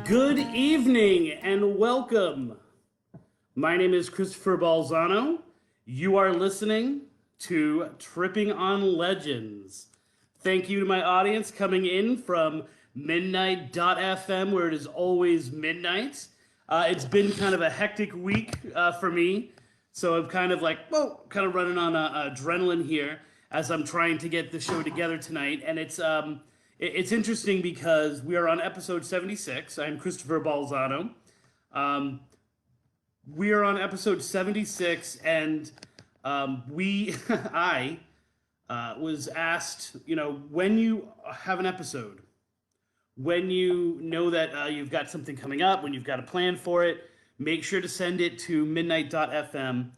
Good evening and welcome. My name is Christopher Balzano. You are listening to Tripping on Legends. Thank you to my audience coming in from midnight.fm, where it is always midnight. It's been kind of a hectic week for me, so I'm kind of kind of running on adrenaline here as I'm trying to get the show together tonight, and it's interesting because we are on episode 76. I'm Christopher Balzano. We are on episode 76, and I was asked, when you have an episode, when you know that you've got something coming up, when you've got a plan for it, make sure to send it to midnight.fm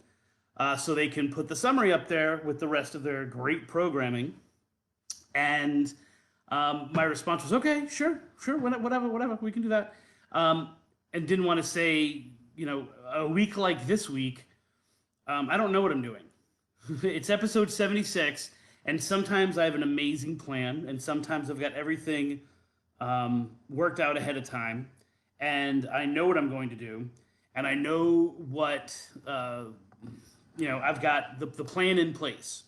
so they can put the summary up there with the rest of their great programming. And my response was, okay, sure, whatever, we can do that. And didn't want to say, a week like this week, I don't know what I'm doing. It's episode 76, and sometimes I have an amazing plan, and sometimes I've got everything worked out ahead of time, and I know what I'm going to do, and I know what, I've got the plan in place.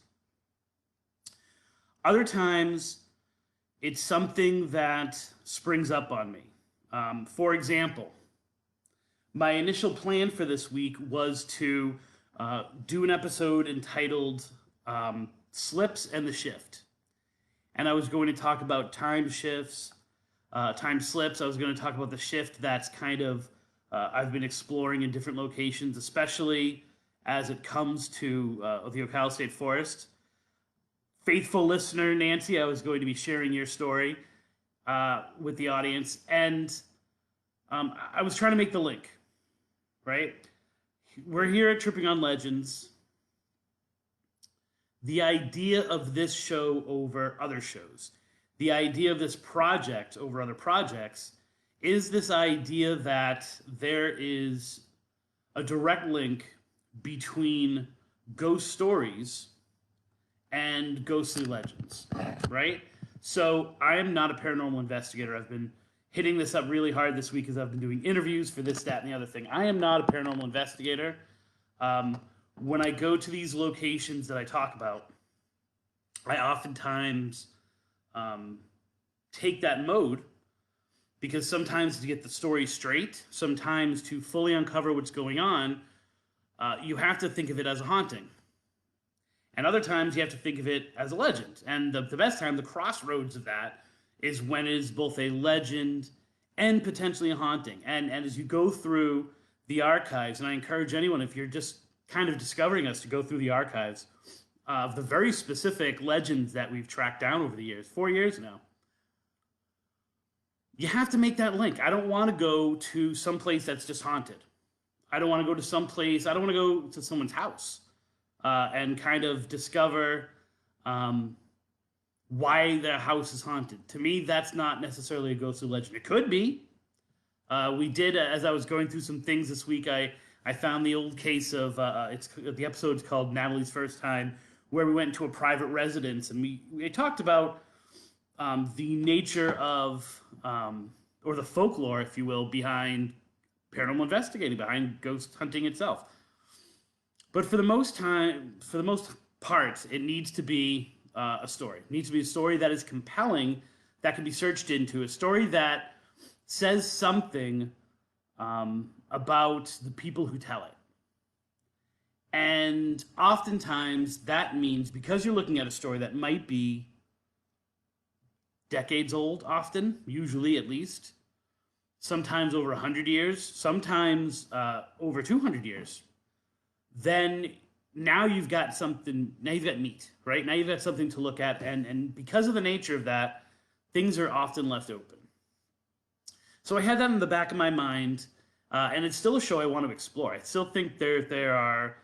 Other times, it's something that springs up on me. For example, my initial plan for this week was to do an episode entitled Slips and the Shift. And I was going to talk about time shifts, time slips. I was going to talk about the shift that's kind of I've been exploring in different locations, especially as it comes to the Ocala State Forest. Faithful listener, Nancy, I was going to be sharing your story with the audience. And I was trying to make the link, right? We're here at Tripping on Legends. The idea of this show over other shows, the idea of this project over other projects, is this idea that there is a direct link between ghost stories and ghostly legends, right? So I am not a paranormal investigator. I've been hitting this up really hard this week as I've been doing interviews for this, that, and the other thing. I am not a paranormal investigator. When I go to these locations that I talk about, I oftentimes take that mode because sometimes to get the story straight, sometimes to fully uncover what's going on, you have to think of it as a haunting. And other times you have to think of it as a legend. And the best time, the crossroads of that, is when it is both a legend and potentially a haunting. And as you go through the archives, and I encourage anyone, if you're just kind of discovering us, to go through the archives of the very specific legends that we've tracked down over the years, 4 years now, you have to make that link. I don't want to go to some place that's just haunted. I don't want to go to some place, I don't want to go to someone's house and kind of discover why their house is haunted. To me, that's not necessarily a ghostly legend. It could be. We did, as I was going through some things this week, I found the old case of, the episode's called Natalie's First Time, where we went to a private residence, and we talked about the nature of, or the folklore, if you will, behind paranormal investigating, behind ghost hunting itself. But for the most part, it needs to be a story. It needs to be a story that is compelling, that can be searched into, a story that says something about the people who tell it. And oftentimes that means, because you're looking at a story that might be decades old, often, usually at least, sometimes over 100 years, sometimes over 200 years, then now you've got something, now you've got meat, right? Now you've got something to look at, and because of the nature of that, things are often left open. So I had that in the back of my mind, and it's still a show I want to explore. I still think there are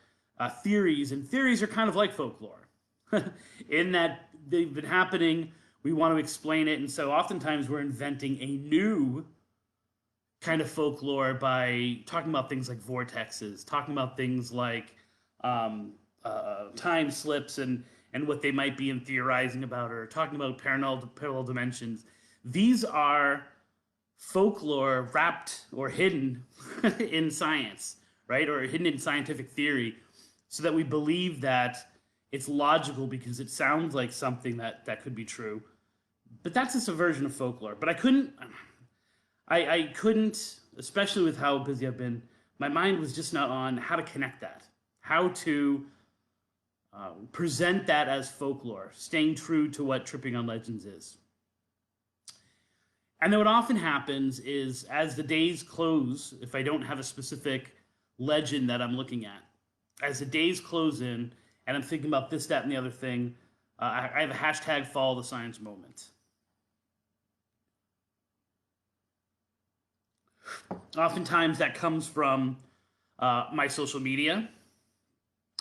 theories, and theories are kind of like folklore, in that they've been happening, we want to explain it, and so oftentimes we're inventing a new kind of folklore by talking about things like vortexes, talking about things like time slips and what they might be, and theorizing about, or talking about parallel dimensions. These are folklore wrapped or hidden in science, right? Or hidden in scientific theory, so that we believe that it's logical because it sounds like something that could be true. But that's just a version of folklore. But I couldn't, especially with how busy I've been, my mind was just not on how to connect that, how to present that as folklore, staying true to what Tripping on Legends is. And then what often happens is as the days close, if I don't have a specific legend that I'm looking at, as the days close in and I'm thinking about this, that, and the other thing, I have a hashtag follow the science moment. Oftentimes that comes from my social media.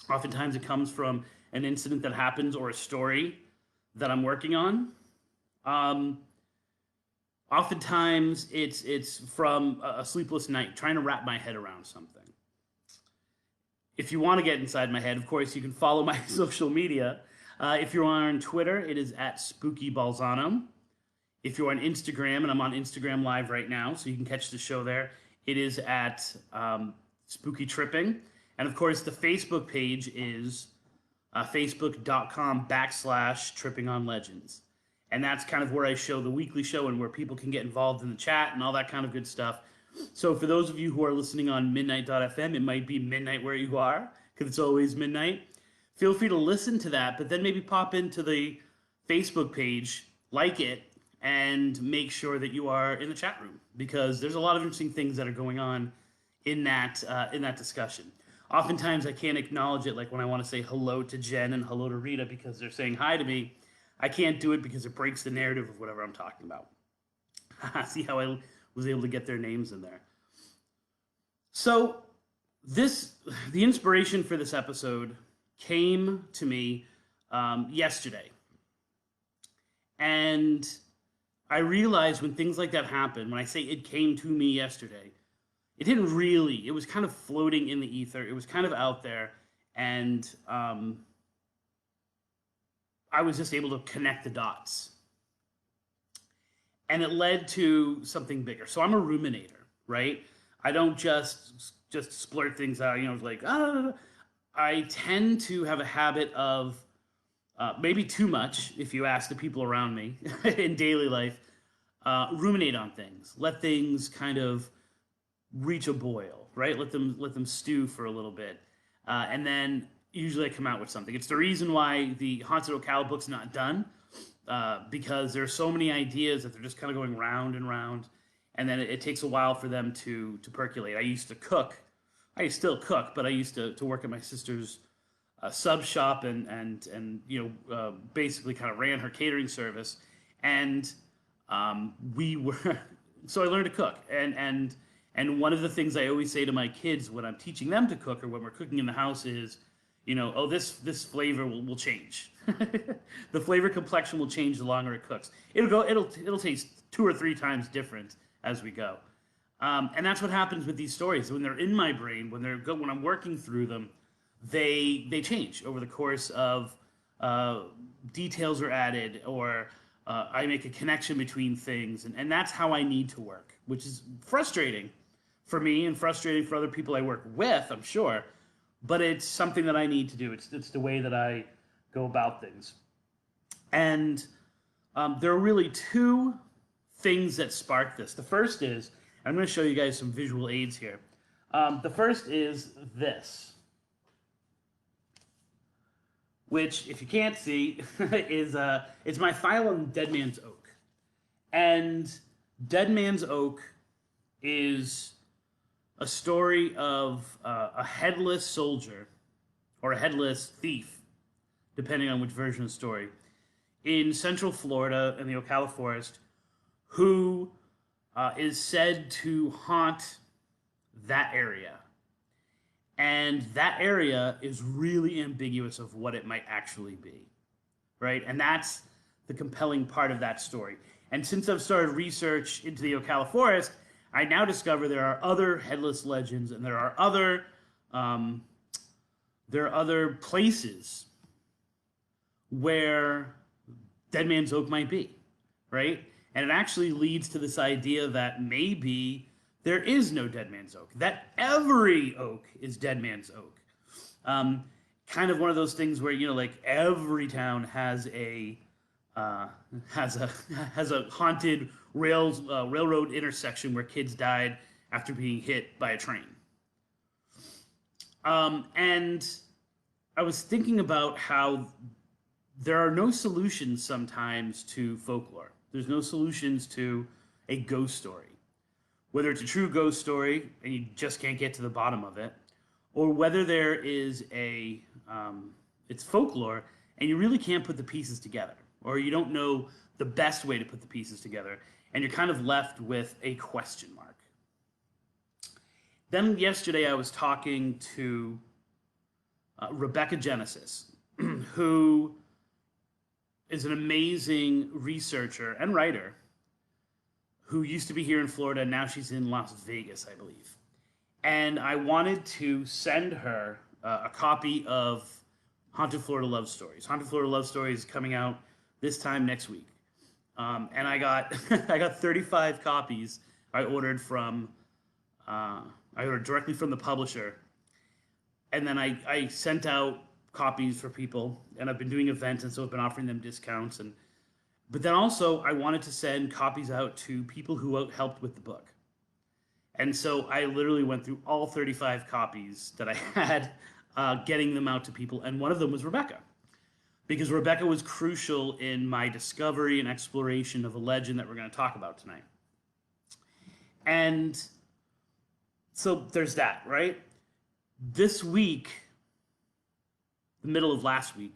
Oftentimes it comes from an incident that happens or a story that I'm working on. Oftentimes it's from a sleepless night, trying to wrap my head around something. If you want to get inside my head, of course, you can follow my social media. If you're on Twitter, it is at Spooky Balzano. If you're on Instagram, and I'm on Instagram Live right now, so you can catch the show there, it is at Spooky Tripping. And of course, the Facebook page is facebook.com/Tripping on Legends. And that's kind of where I show the weekly show and where people can get involved in the chat and all that kind of good stuff. So for those of you who are listening on midnight.fm, it might be midnight where you are, because it's always midnight. Feel free to listen to that, but then maybe pop into the Facebook page, like it, and make sure that you are in the chat room, because there's a lot of interesting things that are going on in that discussion. Oftentimes I can't acknowledge it, like when I want to say hello to Jen and hello to Rita because they're saying hi to me. I can't do it because it breaks the narrative of whatever I'm talking about. See how I was able to get their names in there. So the inspiration for this episode came to me yesterday. And I realized when things like that happen, when I say it came to me yesterday, it didn't really, it was kind of floating in the ether. It was kind of out there. And I was just able to connect the dots. And it led to something bigger. So I'm a ruminator, right? I don't just splurt things out, like, I tend to have a habit of maybe too much, if you ask the people around me in daily life, ruminate on things, let things kind of reach a boil, right? Let them stew for a little bit, and then usually I come out with something. It's the reason why the Haunted Ocala book's not done, because there's so many ideas that they're just kind of going round and round, and then it takes a while for them to percolate. I used to cook. I still cook, but I used to work at my sister's sub shop and basically kind of ran her catering service, and we were so I learned to cook, and one of the things I always say to my kids when I'm teaching them to cook or when we're cooking in the house is, this flavor will change. The flavor complexion will change the longer it cooks. It'll taste 2 or 3 times different as we go. And that's what happens with these stories. When they're in my brain, when I'm working through them, they change over the course of details are added, or I make a connection between things, and that's how I need to work, which is frustrating for me and frustrating for other people I work with, I'm sure, but it's something that I need to do. It's the way that I go about things. And there are really 2 things that spark this. The first is, I'm going to show you guys some visual aids here. The first is this, which, if you can't see, is it's my file on Dead Man's Oak. And Dead Man's Oak is a story of a headless soldier, or a headless thief, depending on which version of the story, in central Florida in the Ocala Forest, who is said to haunt that area. And that area is really ambiguous of what it might actually be, right? And that's the compelling part of that story. And since I've started research into the Ocala Forest, I now discover there are other headless legends, and there are other places where Dead Man's Oak might be, right? And it actually leads to this idea that maybe there is no Dead Man's Oak, that every oak is Dead Man's Oak. Kind of one of those things where, you know, like every town has a has a has a haunted railroad intersection where kids died after being hit by a train. And I was thinking about how there are no solutions sometimes to folklore. There's no solutions to a ghost story. Whether it's a true ghost story and you just can't get to the bottom of it, or whether there is it's folklore and you really can't put the pieces together, or you don't know the best way to put the pieces together, and you're kind of left with a question mark. Then yesterday I was talking to Rebecca Genesis, who is an amazing researcher and writer who used to be here in Florida, and now she's in Las Vegas, I believe. And I wanted to send her a copy of Haunted Florida Love Stories. Haunted Florida Love Stories is coming out this time next week. And I got I got 35 copies. I ordered directly from the publisher. And then I sent out copies for people, and I've been doing events, and so I've been offering them discounts. But then also I wanted to send copies out to people who helped with the book. And so I literally went through all 35 copies that I had, getting them out to people, and one of them was Rebecca. Because Rebecca was crucial in my discovery and exploration of a legend that we're going to talk about tonight. And so there's that, right? This week, the middle of last week,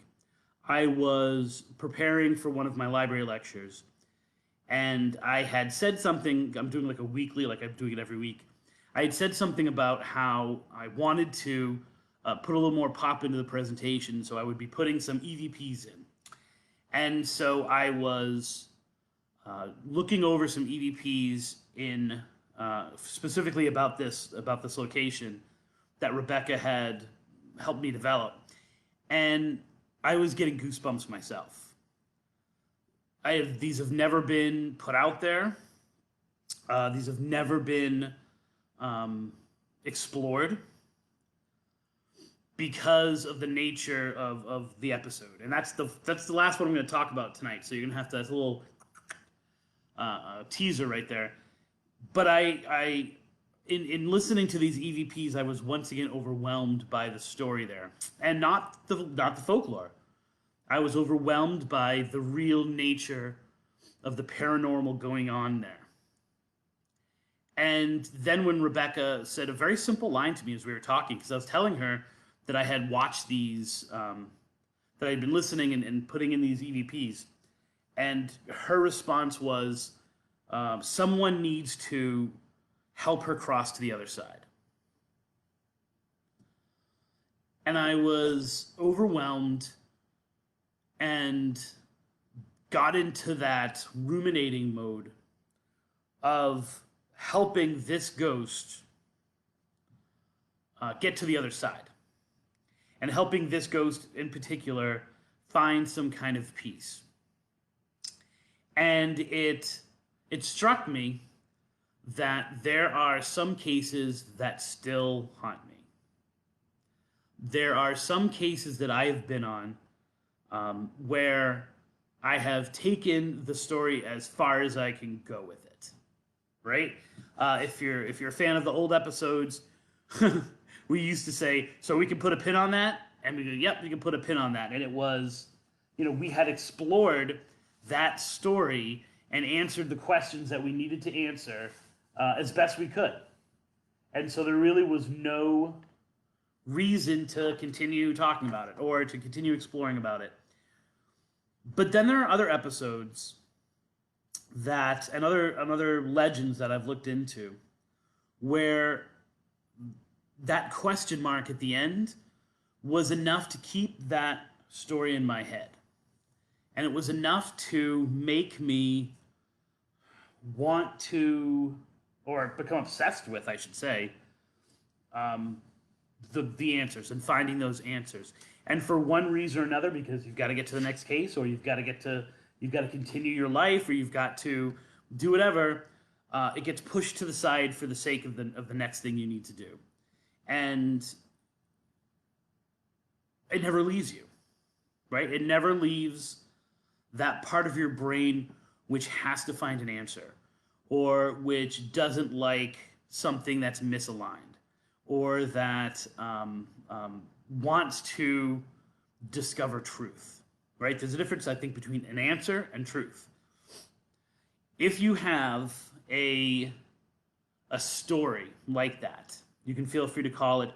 I was preparing for one of my library lectures, and I had said something. I'm doing like a weekly, like I'm doing it every week. I had said something about how I wanted to put a little more pop into the presentation, so I would be putting some EVPs in. And so I was looking over some EVPs in specifically about this location that Rebecca had helped me develop, and I was getting goosebumps myself. These have never been put out there. These have never been explored because of the nature of the episode. And that's the last one I'm going to talk about tonight. So you're going to have to, that's a little teaser right there. But in listening to these EVPs, I was once again overwhelmed by the story there, and not the folklore. I was overwhelmed by the real nature of the paranormal going on there. And then when Rebecca said a very simple line to me as we were talking, because I was telling her that I had watched these, that I had been listening and putting in these EVPs, and her response was, someone needs to help her cross to the other side. And I was overwhelmed and got into that ruminating mode of helping this ghost get to the other side, and helping this ghost in particular find some kind of peace. And it struck me that there are some cases that still haunt me. There are some cases that I have been on where I have taken the story as far as I can go with it, right? If you're a fan of the old episodes, we used to say, so we can put a pin on that? And we go, yep, we can put a pin on that. And it was, we had explored that story and answered the questions that we needed to answer as best we could. And so there really was no reason to continue talking about it or to continue exploring about it. But then there are other episodes and other legends that I've looked into where that question mark at the end was enough to keep that story in my head. And it was enough to make me want to, or become obsessed with, I should say, the answers and finding those answers. And for one reason or another, because you've got to get to the next case, or you've got to continue your life, or you've got to do whatever, it gets pushed to the side for the sake of the next thing you need to do. And it never leaves you, right? It never leaves that part of your brain which has to find an answer, or which doesn't like something that's misaligned, or that wants to discover truth, right? There's a difference, I think, between an answer and truth. If you have a story like that, you can feel free to call it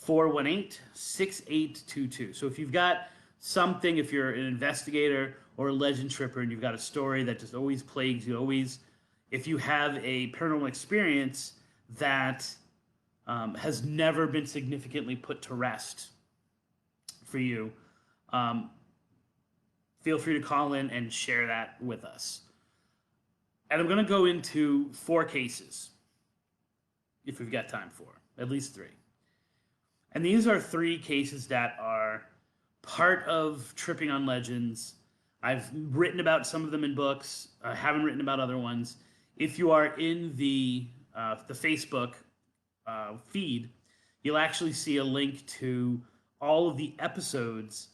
813-418-6822. So if you've got something, if you're an investigator or a legend tripper and you've got a story that just always plagues you, if you have a paranormal experience that has never been significantly put to rest for you, feel free to call in and share that with us. And I'm going to go into 4 cases, if we've got time for, at least 3. And these are 3 cases that are part of Tripping on Legends. I've written about some of them in books. I haven't written about other ones. If you are in the Facebook feed, you'll actually see a link to all of the episodes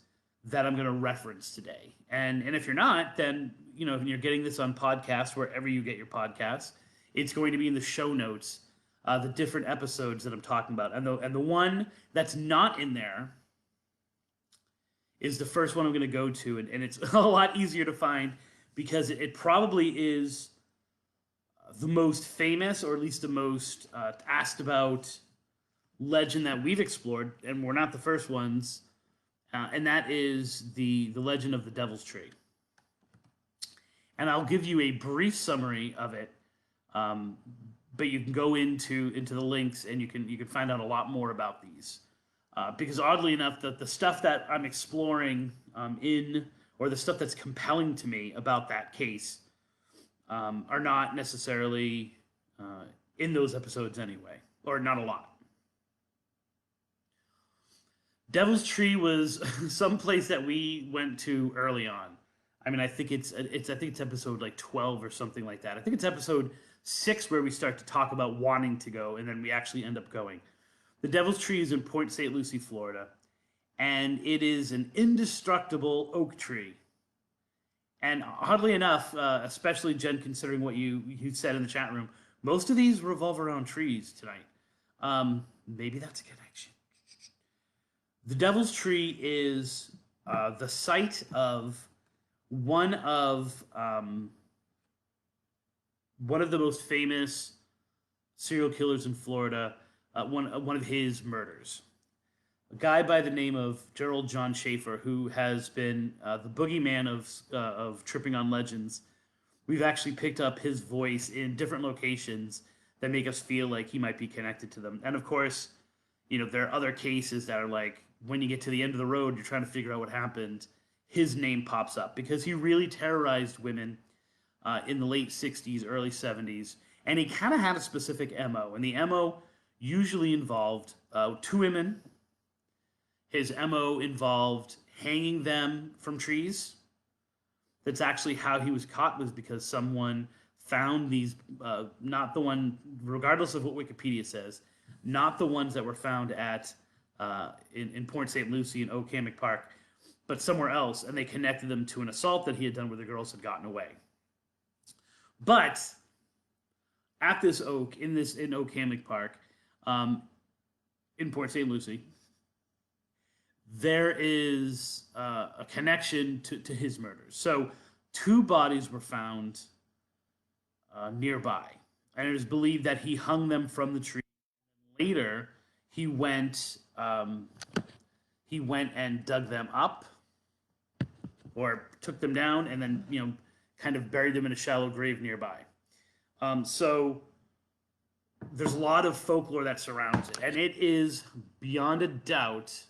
that I'm going to reference today. And if you're not, then, you know, if you're getting this on podcasts, wherever you get your podcasts, it's going to be in the show notes, the different episodes that I'm talking about. And the one that's not in there is the first one I'm going to go to. And it's a lot easier to find because it probably is the most famous, or at least the most asked about legend that we've explored, and we're not the first ones, and that is the legend of the Devil's Tree. And I'll give you a brief summary of it, but you can go into the links and you can find out a lot more about these. Because oddly enough, the stuff that I'm exploring or the stuff that's compelling to me about that case are not necessarily in those episodes anyway, or not a lot. Devil's Tree was some place that we went to early on. I mean, I think it's episode like 12 or something like that. I think it's episode 6 where we start to talk about wanting to go, and then we actually end up going. The Devil's Tree is in Point St. Lucie, Florida, and it is an indestructible oak tree. And oddly enough, especially Jen, considering what you said in the chat room, most of these revolve around trees tonight. Maybe that's a connection. The Devil's Tree is the site of one of the most famous serial killers in Florida. One of his murders. A guy by the name of Gerald John Schaefer, who has been the boogeyman of Tripping on Legends. We've actually picked up his voice in different locations that make us feel like he might be connected to them. And of course, you know, there are other cases that are like, when you get to the end of the road, you're trying to figure out what happened, his name pops up because he really terrorized women in the late 60s, early 70s. And he kind of had a specific MO. And the MO usually involved 2 women. His MO involved hanging them from trees. That's actually how he was caught, was because someone found these, not the one, regardless of what Wikipedia says, not the ones that were found at in Point St. Lucie in Oak Park, but somewhere else, and they connected them to an assault that he had done where the girls had gotten away. But at this oak, in Oak Park, in Port St. Lucie, there is a connection to his murders. So 2 bodies were found nearby, and it is believed that he hung them from the tree. Later, he went and dug them up, or took them down, and then, you know, kind of buried them in a shallow grave nearby. So there's a lot of folklore that surrounds it, and it is beyond a doubt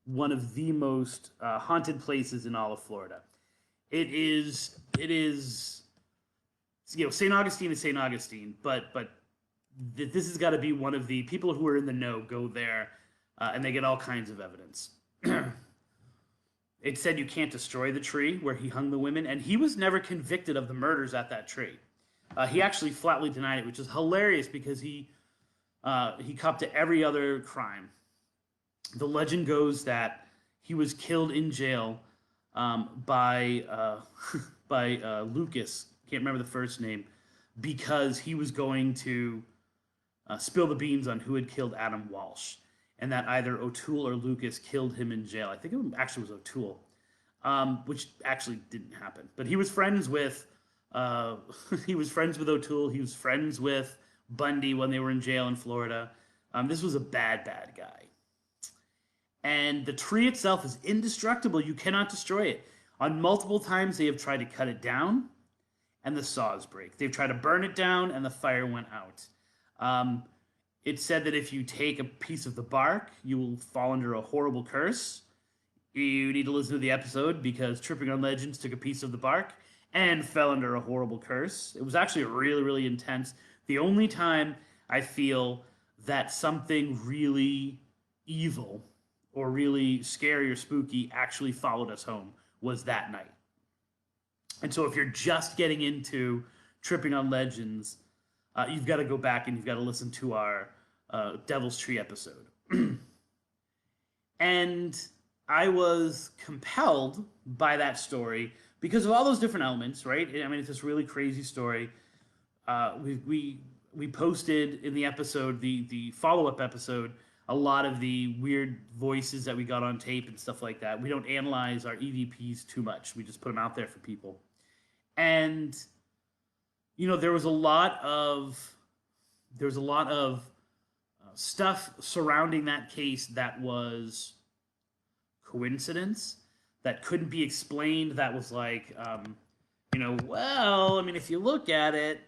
one of the most haunted places in all of Florida. It is, you know, St. Augustine is St. Augustine, but this has got to be one of the people who are in the know go there, and they get all kinds of evidence. it said you can't destroy the tree where he hung the women, and he was never convicted of the murders at that tree. He actually flatly denied it, which is hilarious because he copped to every other crime. The legend goes that he was killed in jail by Lucas. Can't remember the first name, because he was going to spill the beans on who had killed Adam Walsh, and that either O'Toole or Lucas killed him in jail. I think it actually was O'Toole, which actually didn't happen. But he was friends with he was friends with O'Toole. He was friends with Bundy when they were in jail in Florida. This was a bad guy. And the tree itself is indestructible. You cannot destroy it. On multiple times, they have tried to cut it down, and the saws break. They've tried to burn it down, and the fire went out. It's said that if you take a piece of the bark, you will fall under a horrible curse. You need to listen to the episode, because Tripping on Legends took a piece of the bark and fell under a horrible curse. It was actually really, really intense. The only time I feel that something really evil or really scary or spooky actually followed us home was that night. And so if you're just getting into Tripping on Legends, you've got to go back and you've got to listen to our Devil's Tree episode. And I was compelled by that story because of all those different elements, right? I mean, it's this really crazy story. We posted in the episode, the follow-up episode, a lot of the weird voices that we got on tape and stuff like that. We don't analyze our EVPs too much. We just put them out there for people. And, you know, there was a lot of stuff surrounding that case that was coincidence, that couldn't be explained, that was like, well, I mean, if you look at it,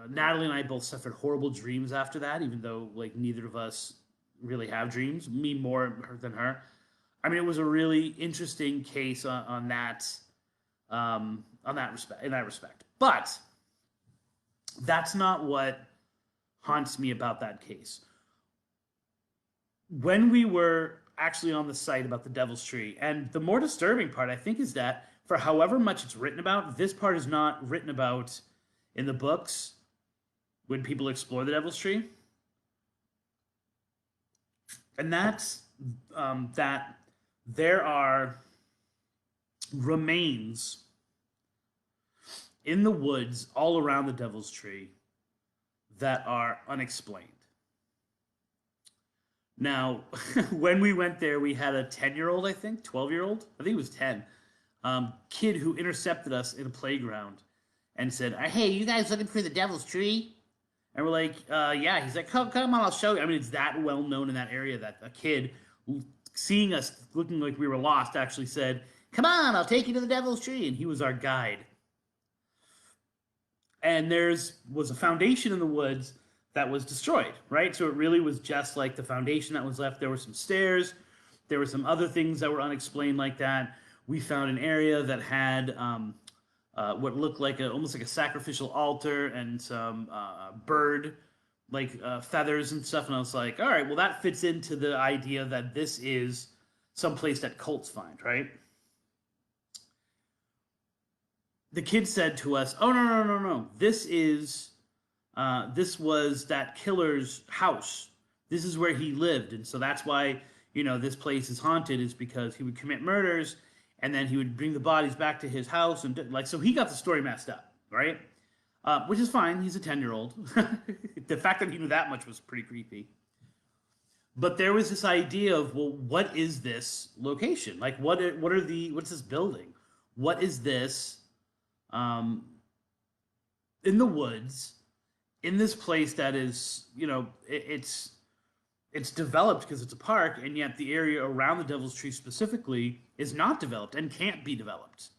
Natalie and I both suffered horrible dreams after that, even though, like, neither of us really have dreams. Me more than her. I mean, it was a really interesting case in that respect. But that's not what haunts me about that case. When we were actually on the site about the Devil's Tree, and the more disturbing part, I think, is that for however much it's written about, this part is not written about in the books when people explore the Devil's Tree. And that's that there are remains in the woods all around the Devil's Tree that are unexplained. Now, when we went there, we had a 10-year-old, I think, 12-year-old, I think he was 10, kid who intercepted us in a playground and said, "Hey, you guys looking for the Devil's Tree?" And we're like, yeah. He's like, come on, I'll show you. I mean, it's that well known in that area that a kid, seeing us looking like we were lost, actually said, "Come on, I'll take you to the Devil's Tree." And he was our guide. And was a foundation in the woods that was destroyed, right? So it really was just like the foundation that was left. There were some stairs. There were some other things that were unexplained like that. We found an area that had what looked like almost like a sacrificial altar and some bird feathers and stuff. And I was like, all right, well, that fits into the idea that this is someplace that cults find, right? The kid said to us, "Oh, no. This was that killer's house. This is where he lived. And so that's why, this place is haunted, is because he would commit murders and then he would bring the bodies back to his house." And so he got the story messed up, right? Which is fine. He's a 10-year-old. The fact that he knew that much was pretty creepy. But there was this idea of, well, what is this location? Like, what's this building? What is this in the woods, in this place that is, it's developed because it's a park, and yet the area around the Devil's Tree specifically is not developed and can't be developed.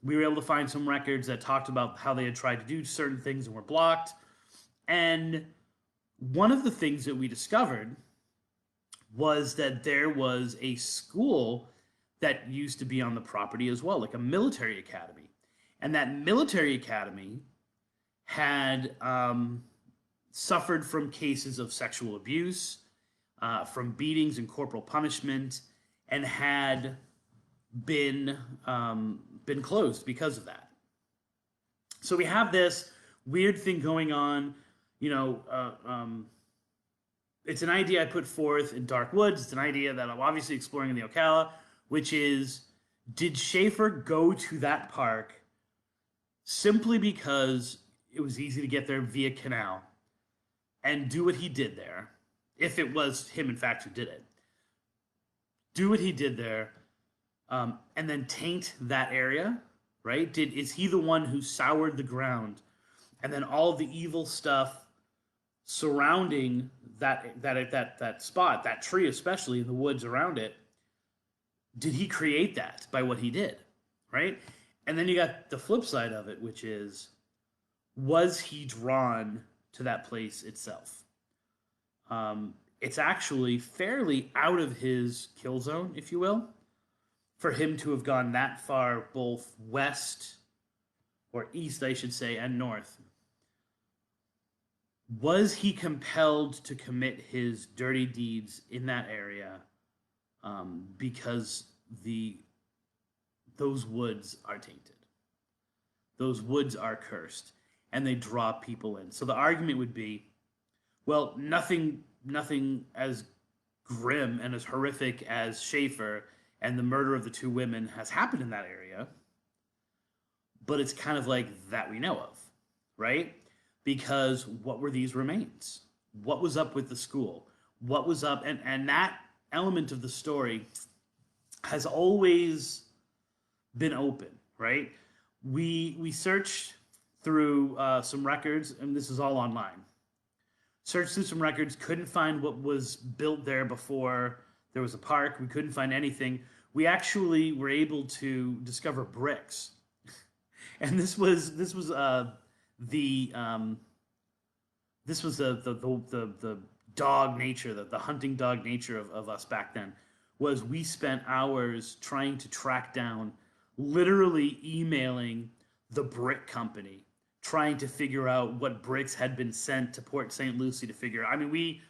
We were able to find some records that talked about how they had tried to do certain things and were blocked. And one of the things that we discovered was that there was a school that used to be on the property as well, like a military academy. And that military academy had suffered from cases of sexual abuse, from beatings and corporal punishment, and had been been closed because of that. So we have this weird thing going on. You know, it's an idea I put forth in Dark Woods. It's an idea that I'm obviously exploring in the Ocala, which is, did Schaefer go to that park simply because it was easy to get there via canal and do what he did there, if it was him, in fact, who did it? Do what he did there, and then taint that area, right? Is he the one who soured the ground, and then all of the evil stuff surrounding that spot, that tree, especially in the woods around it, did he create that by what he did, right? And then you got the flip side of it, which is, was he drawn to that place itself? It's actually fairly out of his kill zone, if you will, for him to have gone that far, both west or east, I should say, and north. Was he compelled to commit his dirty deeds in that area because those woods are tainted? Those woods are cursed, and they draw people in. So the argument would be, well, nothing as grim and as horrific as Schaefer and the murder of the two women has happened in that area, but it's kind of like that we know of, right? Because what were these remains? What was up with the school? What was up? And that element of the story has always been open, right? We searched through some records, and this is all online. Searched through some records, couldn't find what was built there before there was a park. We couldn't find anything. We actually were able to discover bricks, and this was the dog nature, the hunting dog nature of us back then. Was we spent hours trying to track down, literally emailing the brick company, trying to figure out what bricks had been sent to Port St. Lucie to figure out. I mean,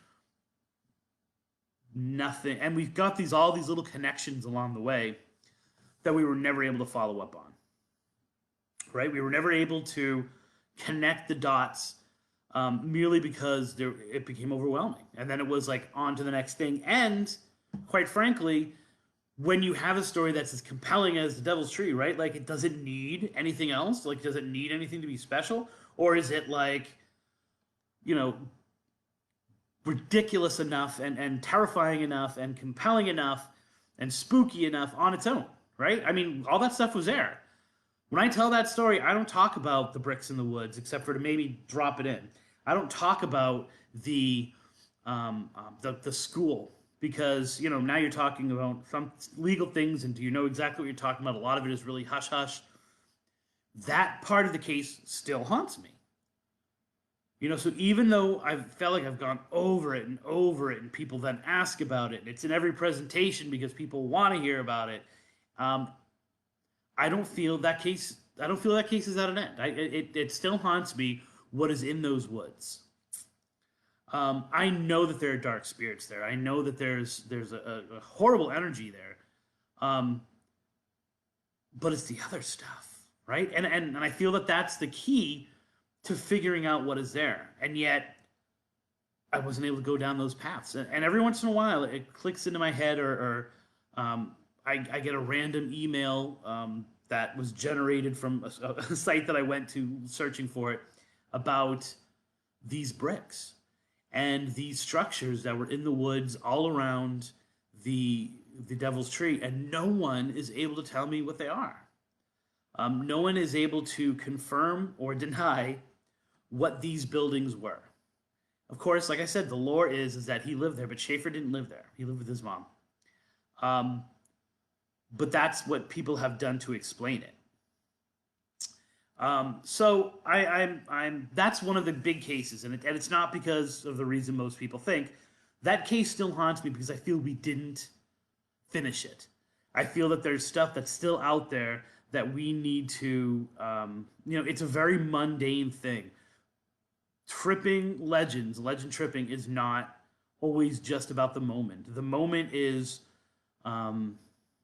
nothing. And we've got all these little connections along the way that we were never able to follow up on, right? We were never able to connect the dots merely because it became overwhelming. And then it was like, on to the next thing. And quite frankly, when you have a story that's as compelling as The Devil's Tree, right? Like, it doesn't need anything else. Like, does it need anything to be special? Or is it like, you know, ridiculous enough and terrifying enough and compelling enough and spooky enough on its own, right? I mean, all that stuff was there. When I tell that story, I don't talk about the bricks in the woods, except for to maybe drop it in. I don't talk about the school, because, you know, now you're talking about some legal things, and do you know exactly what you're talking about? A lot of it is really hush-hush. That part of the case still haunts me. You know, so even though I felt like I've gone over it, and people then ask about it, and it's in every presentation because people want to hear about it, I don't feel that case is at an end. It still haunts me, what is in those woods. I know that there are dark spirits there. I know that there's a horrible energy there. But it's the other stuff, right? And I feel that that's the key to figuring out what is there. And yet, I wasn't able to go down those paths. And every once in a while, it clicks into my head, or I get a random email that was generated from a site that I went to searching for it, about these bricks and these structures that were in the woods all around the Devil's Tree, and no one is able to tell me what they are. No one is able to confirm or deny what these buildings were. Of course, like I said, the lore is that he lived there, but Schaefer didn't live there. He lived with his mom. But that's what people have done to explain it. So I'm that's one of the big cases, and it's not because of the reason most people think. That case still haunts me because I feel we didn't finish it. I feel that there's stuff that's still out there that we need to, it's a very mundane thing. Legend tripping is not always just about the moment. The moment is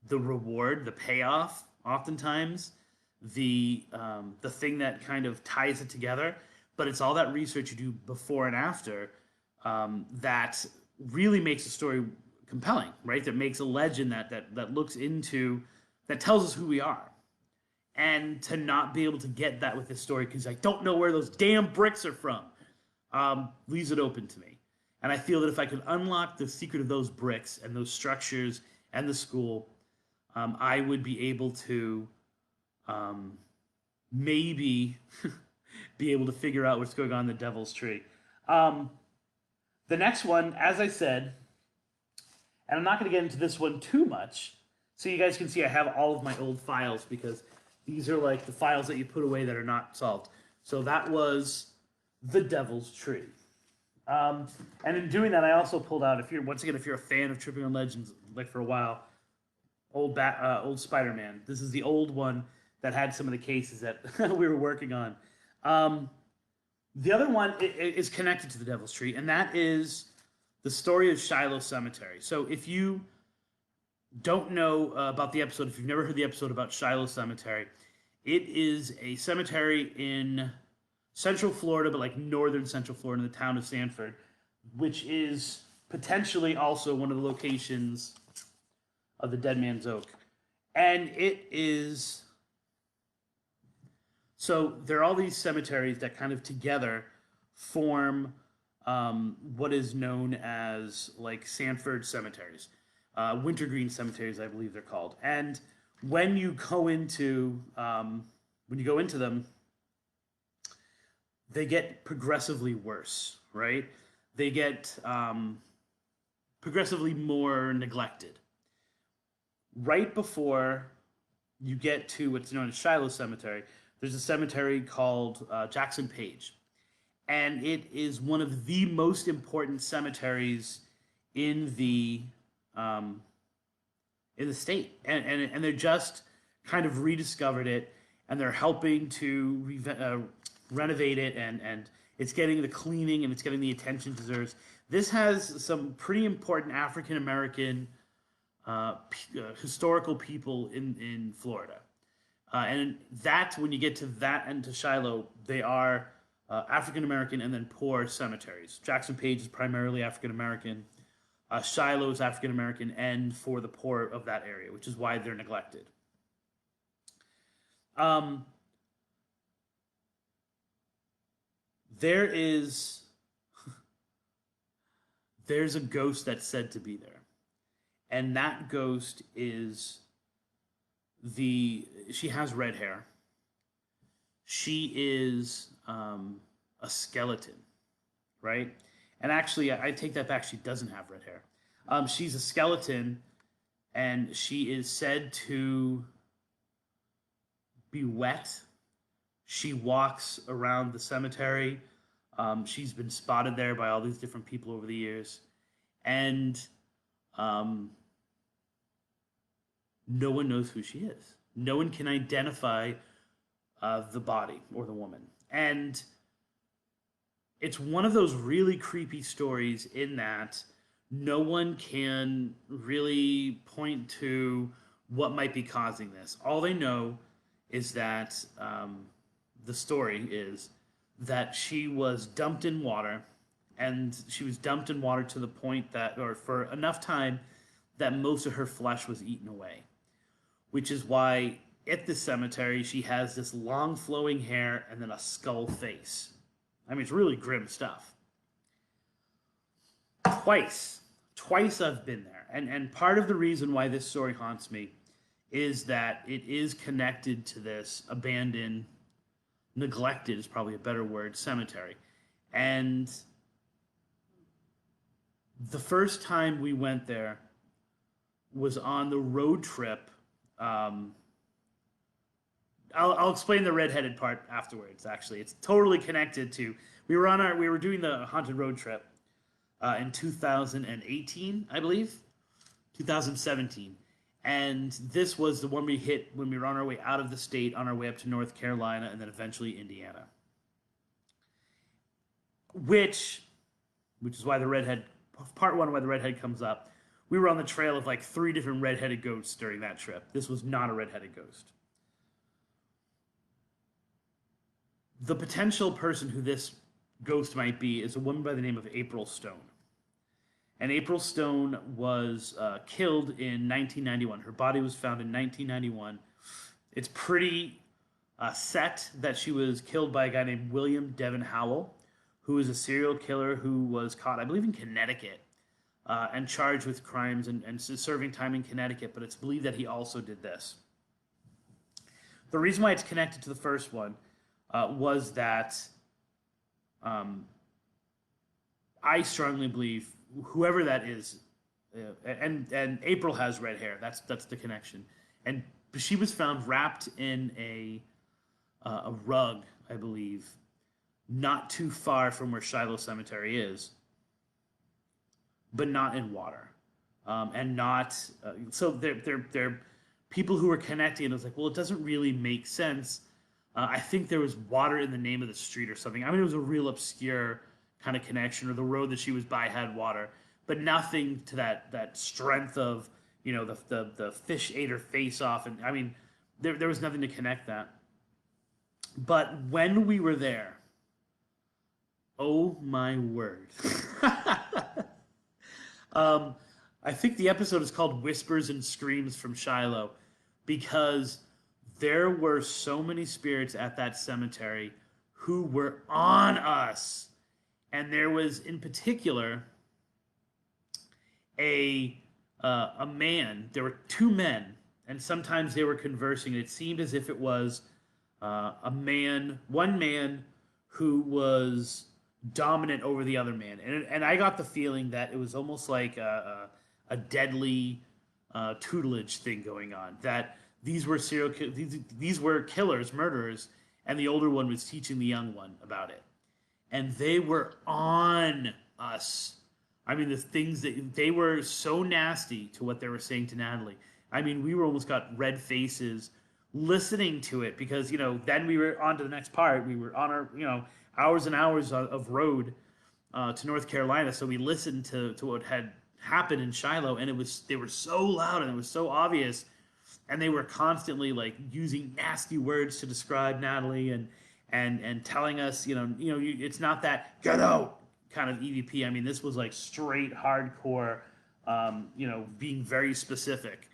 the reward, the payoff, oftentimes the thing that kind of ties it together. But it's all that research you do before and after that really makes the story compelling, right? That makes a legend that looks into that tells us who we are. And to not be able to get that with this story because I don't know where those damn bricks are from, leaves it open to me. And I feel that if I could unlock the secret of those bricks and those structures and the school, I would be able to maybe be able to figure out what's going on in the Devil's Tree. The next one, as I said, and I'm not going to get into this one too much, so you guys can see I have all of my old files because these are like the files that you put away that are not solved. So that was the Devil's Tree. And in doing that, I also pulled out, if you're a fan of Tripping on Legends, like for a while, old Spider-Man. This is the old one that had some of the cases that we were working on. The other one is connected to the Devil's Tree, and that is the story of Shiloh Cemetery. So if you don't know about the episode, if you've never heard the episode about Shiloh Cemetery, it is a cemetery in Central Florida, but like northern Central Florida, in the town of Sanford, which is potentially also one of the locations of the Dead Man's Oak. And it is... So there are all these cemeteries that kind of together form what is known as like Sanford cemeteries. Wintergreen cemeteries, I believe they're called. And when you go into them, they get progressively worse, right? They get progressively more neglected. Right before you get to what's known as Shiloh Cemetery, there's a cemetery called Jackson Page. And it is one of the most important cemeteries in the state. And they're just kind of rediscovered it, and they're helping to renovate it, and it's getting the cleaning and it's getting the attention it deserves. This has some pretty important African American historical people in Florida. And that, when you get to that and to Shiloh, they are African American and then poor cemeteries. Jackson Page is primarily African American. Shiloh is African American and for the poor of that area, which is why they're neglected. There's a ghost that's said to be there, and that ghost is she has red hair. She is a skeleton, right? And actually, I take that back. She doesn't have red hair. She's a skeleton, and she is said to be wet. She walks around the cemetery. She's been spotted there by all these different people over the years. And no one knows who she is. No one can identify the body or the woman. And it's one of those really creepy stories in that no one can really point to what might be causing this. All they know is that the story is that she was dumped in water, and she was dumped in water to the point that, or for enough time, that most of her flesh was eaten away. Which is why at the cemetery she has this long flowing hair and then a skull face. I mean, it's really grim stuff. Twice I've been there. And part of the reason why this story haunts me is that it is connected to this abandoned, neglected is probably a better word, cemetery. And the first time we went there was on the road trip. I'll explain the redheaded part afterwards. Actually, it's totally connected to. We were doing the haunted road trip in 2018, I believe, 2017, and this was the one we hit when we were on our way out of the state, on our way up to North Carolina, and then eventually Indiana. Which is why the redhead part one, why the redhead comes up. We were on the trail of like 3 different red-headed ghosts during that trip. This was not a red-headed ghost. The potential person who this ghost might be is a woman by the name of April Stone. And April Stone was killed in 1991. Her body was found in 1991. It's pretty set that she was killed by a guy named William Devon Howell, who is a serial killer who was caught, I believe, in Connecticut and charged with crimes and serving time in Connecticut. But it's believed that he also did this. The reason why it's connected to the first one was that I strongly believe whoever that is, and April has red hair. That's the connection. And she was found wrapped in a rug, I believe, not too far from where Shiloh Cemetery is, but not in water, and not so they're people who were connecting. And it was like, well, it doesn't really make sense. I think there was water in the name of the street or something. I mean, it was a real obscure kind of connection, or the road that she was by had water, but nothing to that strength of, you know, the fish ate her face off, and I mean, there was nothing to connect that. But when we were there, oh my word. I think the episode is called Whispers and Screams from Shiloh, because there were so many spirits at that cemetery who were on us. And there was, in particular, a man. There were 2 men, and sometimes they were conversing. It seemed as if it was one man who was dominant over the other man. And I got the feeling that it was almost like a deadly tutelage thing going on. That these were these were killers, murderers, and the older one was teaching the young one about it. And they were on us. I mean, the things that they were so nasty to what they were saying to Natalie. I mean, we were almost got red faces listening to it, because, you know, then we were on to the next part. We were on our, you know, hours and hours of road to North Carolina. So we listened to what had happened in Shiloh, and they were so loud and it was so obvious. And they were constantly like using nasty words to describe Natalie and telling us, it's not that get out kind of EVP. I mean, this was like straight hardcore, being very specific.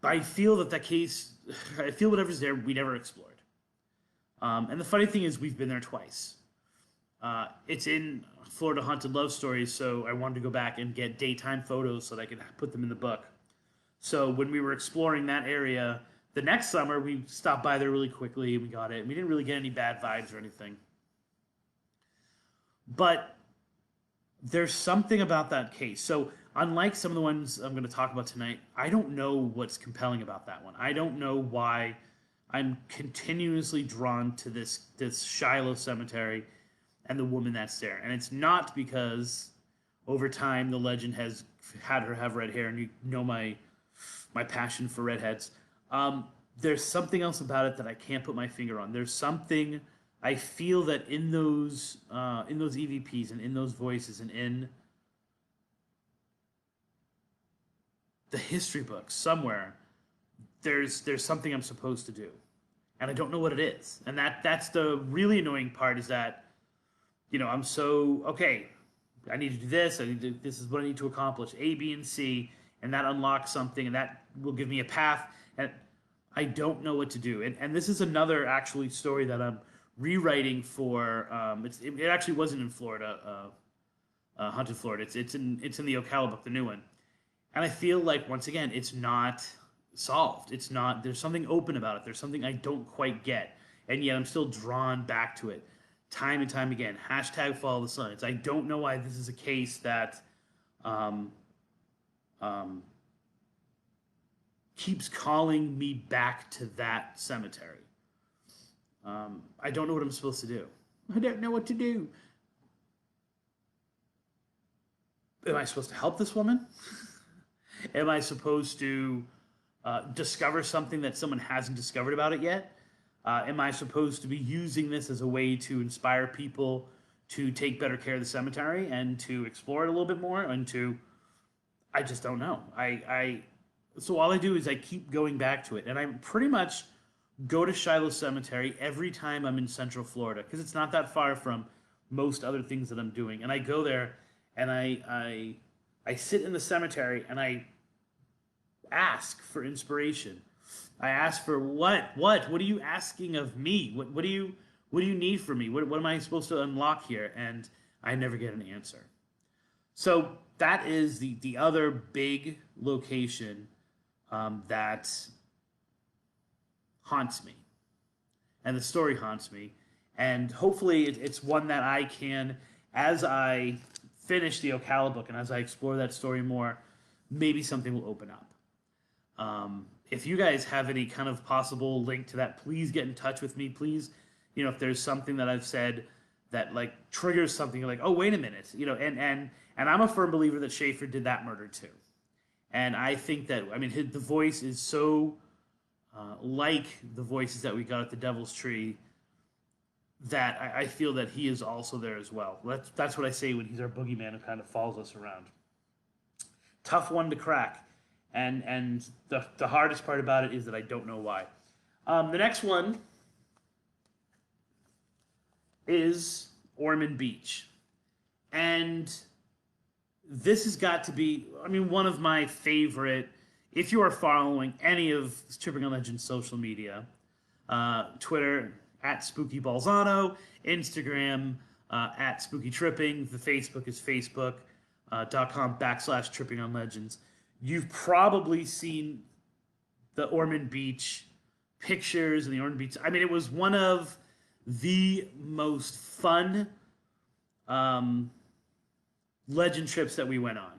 I feel that case, I feel whatever's there, we never explored. And the funny thing is, we've been there twice. It's in Florida Haunted Love Stories, so I wanted to go back and get daytime photos so that I could put them in the book. So when we were exploring that area, the next summer, we stopped by there really quickly, and we got it. We didn't really get any bad vibes or anything. But there's something about that case. So unlike some of the ones I'm going to talk about tonight, I don't know what's compelling about that one. I don't know why I'm continuously drawn to this Shiloh cemetery and the woman that's there. And it's not because over time the legend has had her have red hair, and you know my passion for redheads. There's something else about it that I can't put my finger on. There's something I feel that in those EVPs and in those voices and in the history books somewhere, there's something I'm supposed to do, and I don't know what it is. And that's the really annoying part, is that, I'm so, okay, I need to do this. This is what I need to accomplish, A, B, and C, and that unlocks something, and that will give me a path, and I don't know what to do. And this is another actually story that I'm rewriting for. It actually wasn't in Florida, Haunted Florida. It's in the Ocala book, the new one. And I feel like, once again, it's not solved. It's not. There's something open about it. There's something I don't quite get, and yet I'm still drawn back to it, time and time again. Hashtag follow the sun. I don't know why this is a case that keeps calling me back to that cemetery. I don't know what I'm supposed to do. I don't know what to do. Am I supposed to help this woman? Am I supposed to discover something that someone hasn't discovered about it yet? Am I supposed to be using this as a way to inspire people to take better care of the cemetery and to explore it a little bit more and to I just don't know. So all I do is I keep going back to it, and I pretty much go to Shiloh Cemetery every time I'm in Central Florida because it's not that far from most other things that I'm doing. And I go there, and I sit in the cemetery and I ask for inspiration. I ask for what are you asking of me? What do you need from me? What am I supposed to unlock here? And I never get an answer. So that is the other big location that haunts me, and the story haunts me, and hopefully it's one that I can, as I finish the Ocala book and as I explore that story more, maybe something will open up. If you guys have any kind of possible link to that, please get in touch with me. Please, if there's something that I've said that like triggers something, you're like, oh, wait a minute, and I'm a firm believer that Schaefer did that murder too. And I think that, the voice is so like the voices that we got at the Devil's Tree that I feel that he is also there as well. That's what I say when he's our boogeyman who kind of follows us around. Tough one to crack. And the hardest part about it is that I don't know why. The next one is Ormond Beach. And this has got to be, one of my favorite, if you are following any of Tripping on Legends social media, Twitter, at Spooky Balzano, Instagram, at Spooky Tripping, the Facebook is facebook.com/Tripping on Legends. You've probably seen the Ormond Beach pictures and the Ormond Beach. It was one of the most fun legend trips that we went on.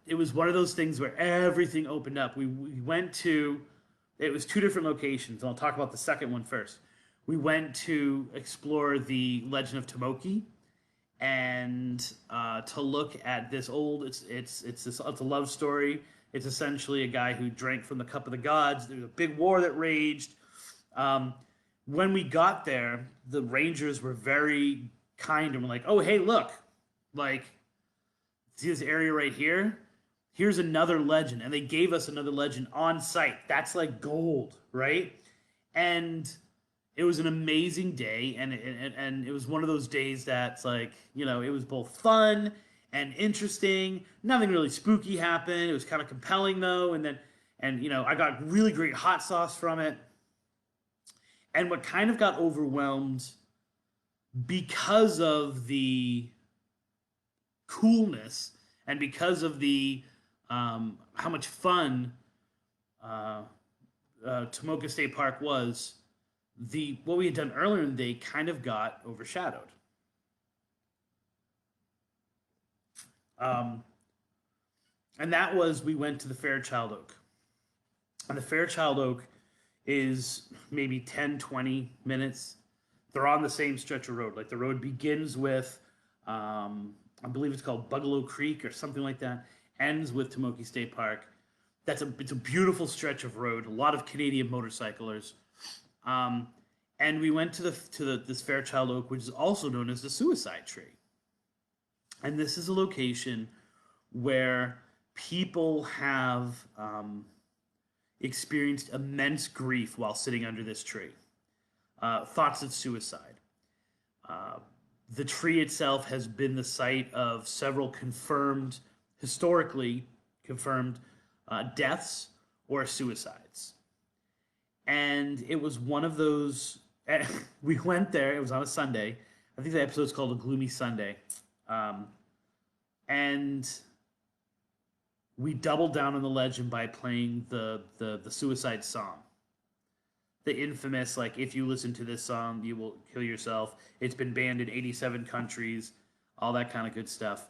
It was one of those things where everything opened up. We went to, it was 2 different locations, and I'll talk about the second one first. We went to explore the legend of Tomoki, and to look at this old, it's a love story. It's essentially a guy who drank from the cup of the gods. There was a big war that raged. When we got there, the rangers were very kind and were like, oh, hey, look, like, see this area right here? Here's another legend. And they gave us another legend on site. That's like gold, right? And it was an amazing day, and it was one of those days that's like, it was both fun and interesting. Nothing really spooky happened. It was kind of compelling though, and I got really great hot sauce from it. And what kind of got overwhelmed because of the coolness and because of the how much fun Tomoka State Park was, what we had done earlier in the day kind of got overshadowed. And that was, we went to the Fairchild Oak. And the Fairchild Oak is maybe 10, 20 minutes. They're on the same stretch of road. Like the road begins with, I believe it's called Bugalow Creek or something like that, ends with Tomoki State Park. It's a beautiful stretch of road. A lot of Canadian motorcyclers. And we went to this Fairchild Oak, which is also known as the Suicide Tree. And this is a location where people have experienced immense grief while sitting under this tree. Thoughts of suicide. The tree itself has been the site of several historically confirmed deaths or suicides. And it was one of those, we went there, it was on a Sunday. I think the episode's called A Gloomy Sunday. And we doubled down on the legend by playing the suicide song. The infamous, like, if you listen to this song, you will kill yourself. It's been banned in 87 countries, all that kind of good stuff.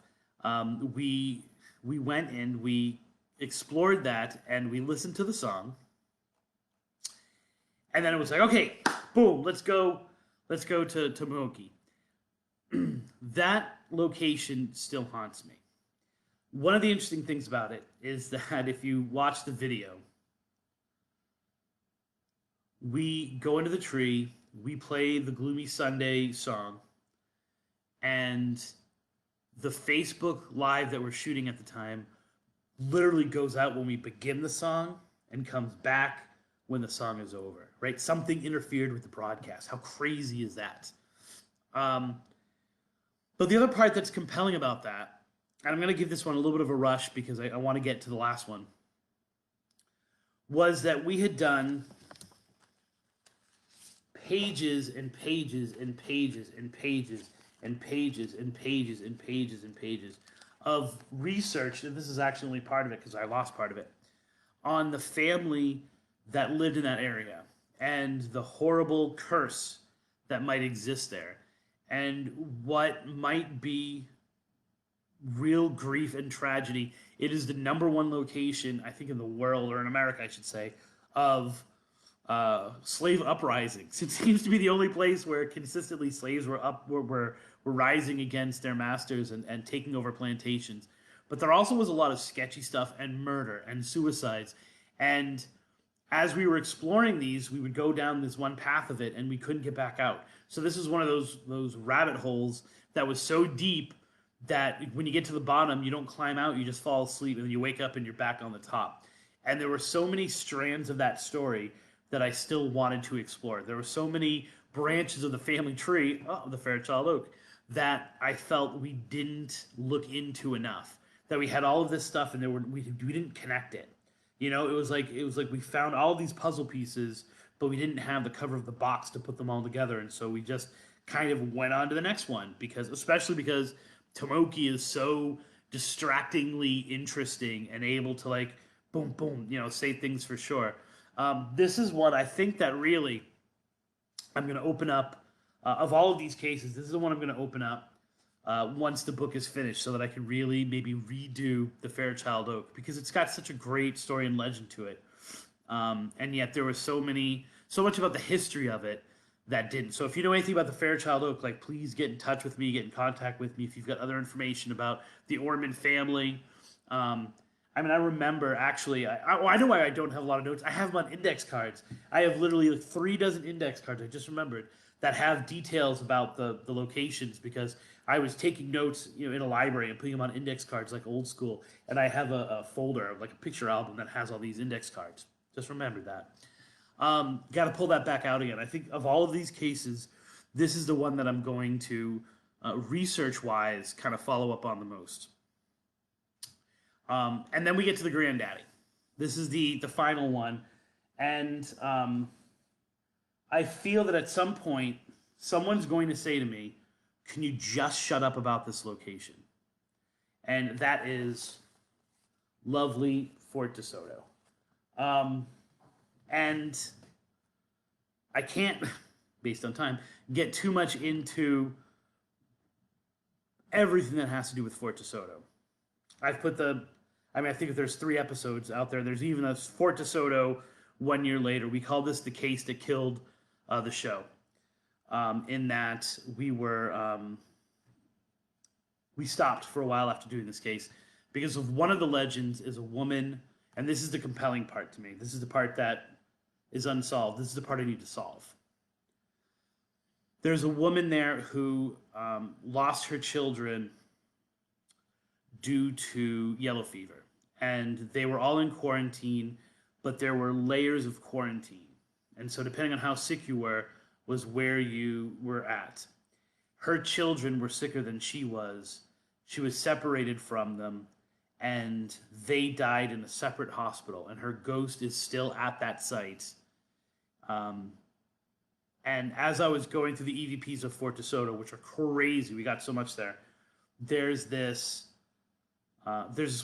We went in, we explored that, and we listened to the song. And then it was like, okay, boom, let's go to Tomoki. That location still haunts me. One of the interesting things about it is that if you watch the video, we go into the tree, we play the Gloomy Sunday song, and the Facebook Live that we're shooting at the time literally goes out when we begin the song and comes back when the song is over, right? Something interfered with the broadcast. How crazy is that? But the other part that's compelling about that, and I'm going to give this one a little bit of a rush because I want to get to the last one, was that we had done pages and pages and pages and pages and pages and pages and pages and pages of research, and this is actually only part of it because I lost part of it, on the family that lived in that area and the horrible curse that might exist there and what might be real grief and tragedy. It is the #1 location, I think, in the world, or in America, I should say, of slave uprisings. It seems to be the only place where consistently slaves were rising against their masters and taking over plantations. But there also was a lot of sketchy stuff and murder and suicides. And as we were exploring these, we would go down this one path of it and we couldn't get back out. So this is one of those rabbit holes that was so deep that when you get to the bottom, you don't climb out, you just fall asleep, and then you wake up and you're back on the top. And there were so many strands of that story that I still wanted to explore. There were so many branches of the family tree, the Fairchild oak, that I felt we didn't look into enough. That we had all of this stuff and we didn't connect it. You know, it was like we found all these puzzle pieces, but we didn't have the cover of the box to put them all together, and so we just kind of went on to the next one especially because Tomoki is so distractingly interesting and able to, like, boom, boom, say things for sure. This is one I think that really I'm going to open up. Of all of these cases, this is the one I'm going to open up once the book is finished so that I can really maybe redo the Fairchild Oak because it's got such a great story and legend to it. And yet there was so much about the history of it that didn't. So if you know anything about the Fairchild Oak, like, please get in touch with me, get in contact with me if you've got other information about the Ormond family. I remember actually, I know why I don't have a lot of notes. I have them on index cards. I have literally like 3 dozen index cards, I just remembered, that have details about the locations because I was taking notes, in a library and putting them on index cards like old school. And I have a folder, like a picture album that has all these index cards. Just remembered that. Got to pull that back out again. I think of all of these cases, this is the one that I'm going to, research-wise, kind of follow up on the most. And then we get to the granddaddy. This is the final one. And I feel that at some point, someone's going to say to me, can you just shut up about this location? And that is lovely Fort Desoto. And I can't, based on time, get too much into everything that has to do with Fort Desoto. I've put I think if there's 3 episodes out there, there's even a Fort Desoto 1 year later. We call this the case that killed the show. In that we stopped for a while after doing this case because of one of the legends is a woman, and this is the compelling part to me. This is the part that is unsolved. This is the part I need to solve. There's a woman there who lost her children due to yellow fever. And they were all in quarantine, but there were layers of quarantine. And so depending on how sick you were, was where you were at. Her children were sicker than she was. She was separated from them, and they died in a separate hospital, and her ghost is still at that site. And as I was going through the EVPs of Fort Desoto, which are crazy, we got so much there, there's this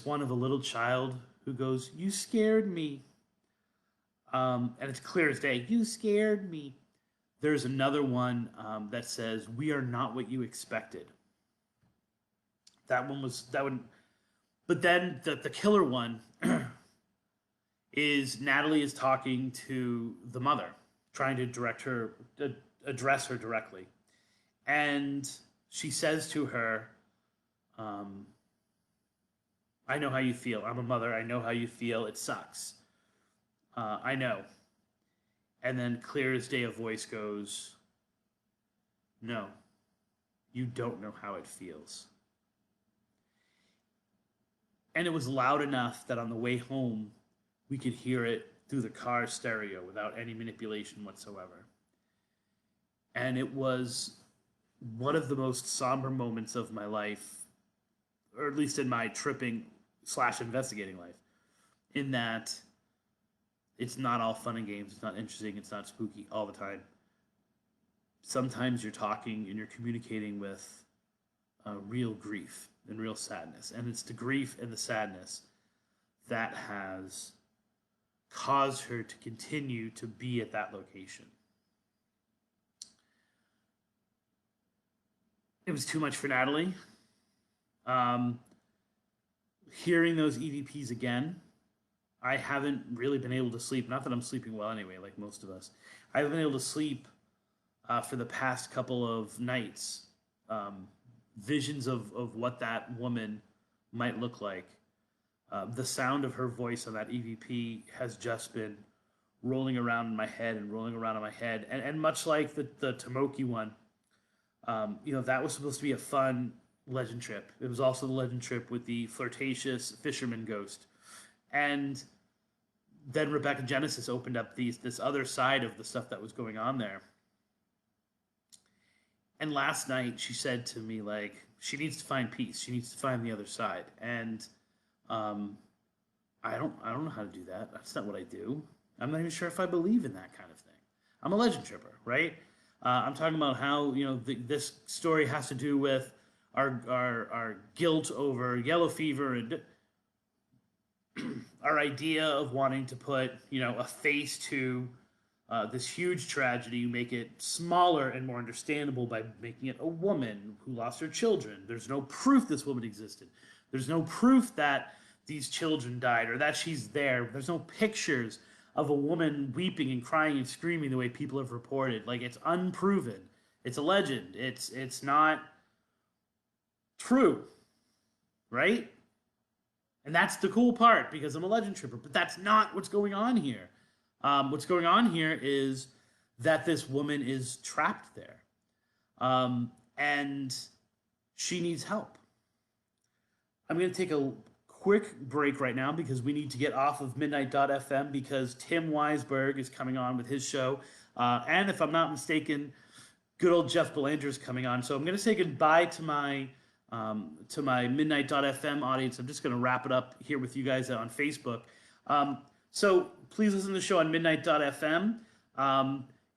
one of a little child who goes, "You scared me." And it's clear as day, "You scared me." There's another one that says, "We are not what you expected." That one. But then the killer one is Natalie is talking to the mother, trying to address her directly. And she says to her, I know how you feel. I'm a mother. I know how you feel. It sucks. I know. And then clear as day a voice goes, "No, you don't know how it feels. And it was loud enough that on the way home, we could hear it through the car stereo without any manipulation whatsoever. And it was one of the most somber moments of my life, or at least in my tripping / investigating life, in that it's not all fun and games. It's not interesting. It's not spooky all the time. Sometimes you're talking and you're communicating with real grief and real sadness. And it's the grief and the sadness that has caused her to continue to be at that location. It was too much for Natalie. Hearing those EVPs again, I haven't really been able to sleep. Not that I'm sleeping well anyway, like most of us. I haven't been able to sleep for the past couple of nights. Visions of what that woman might look like. The sound of her voice on that EVP has just been rolling around in my head and rolling around in my head. And much like the Tomoki one, that was supposed to be a fun legend trip. It was also the legend trip with the flirtatious fisherman ghost. And then Rebecca Genesis opened up this other side of the stuff that was going on there. And last night she said to me, like, she needs to find peace. She needs to find the other side. And I don't know how to do that. That's not what I do. I'm not even sure if I believe in that kind of thing. I'm a legend tripper, right? I'm talking about how this story has to do with our guilt over yellow fever and our idea of wanting to put a face to this huge tragedy, make it smaller and more understandable by making it a woman who lost her children. There's no proof this woman existed. There's no proof that these children died or that she's there. There's no pictures of a woman weeping and crying and screaming the way people have reported. Like, it's unproven. It's a legend. It's not true, right? And that's the cool part, because I'm a legend tripper. But that's not what's going on here. What's going on here is that this woman is trapped there. And she needs help. I'm going to take a quick break right now because we need to get off of Midnight.fm because Tim Weisberg is coming on with his show. And if I'm not mistaken, good old Jeff Belanger is coming on. So I'm going to say goodbye to my Midnight.fm audience. I'm just going to wrap it up here with you guys on Facebook. So please listen to the show on Midnight.fm.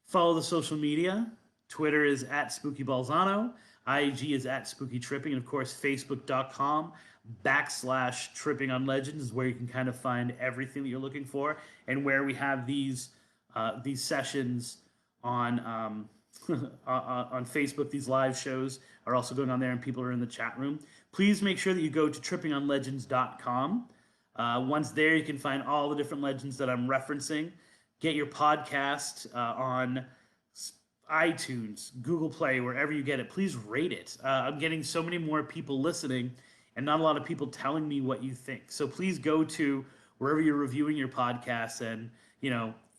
Follow the social media. Twitter is @SpookyBalzano. IG is @SpookyTripping. And of course, Facebook.com/Tripping on Legends is where you can kind of find everything that you're looking for, and where we have these sessions on on Facebook. These live shows are also going on there, and people are in the chat room. Please make sure that you go to trippingonlegends.com. Once there, you can find all the different legends that I'm referencing. Get your podcast on iTunes, Google Play, wherever you get it. Please rate it. I'm getting so many more people listening and not a lot of people telling me what you think. So please go to wherever you're reviewing your podcasts, and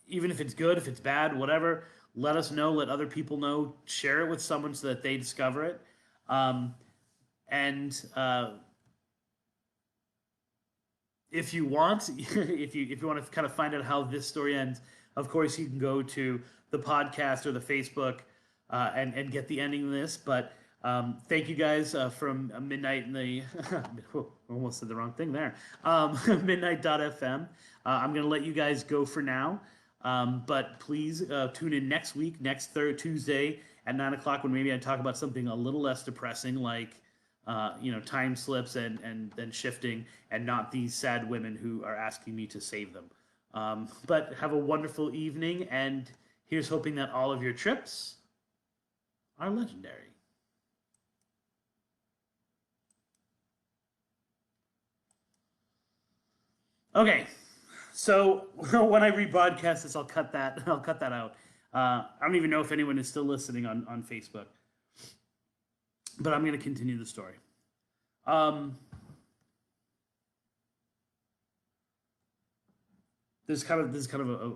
even if it's good, if it's bad, whatever, let us know, let other people know, share it with someone so that they discover it. If you want, if you want to kind of find out how this story ends, of course you can go to the podcast or the Facebook and get the ending of this. But thank you guys from Midnight in the almost said the wrong thing there. Midnight.fm. I'm gonna let you guys go for now. But please tune in next week, next Tuesday at 9 o'clock, when maybe I talk about something a little less depressing, like time slips and then shifting, and not these sad women who are asking me to save them. But have a wonderful evening, and here's hoping that all of your trips are legendary. Okay, so when I rebroadcast this, I'll cut that out. I don't even know if anyone is still listening on Facebook, but I'm going to continue the story. This is kind of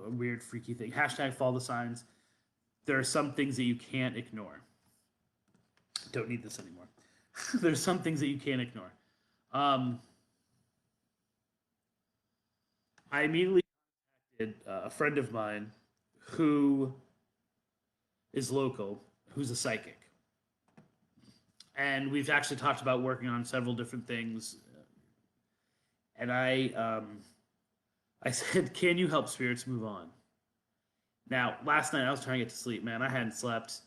a weird, freaky thing. # follow the signs. There are some things that you can't ignore. Don't need this anymore. There's some things that you can't ignore. I immediately contacted a friend of mine who is local, who's a psychic. And we've actually talked about working on several different things. And I said, "Can you help spirits move on?" Now, last night I was trying to get to sleep, man. I hadn't slept,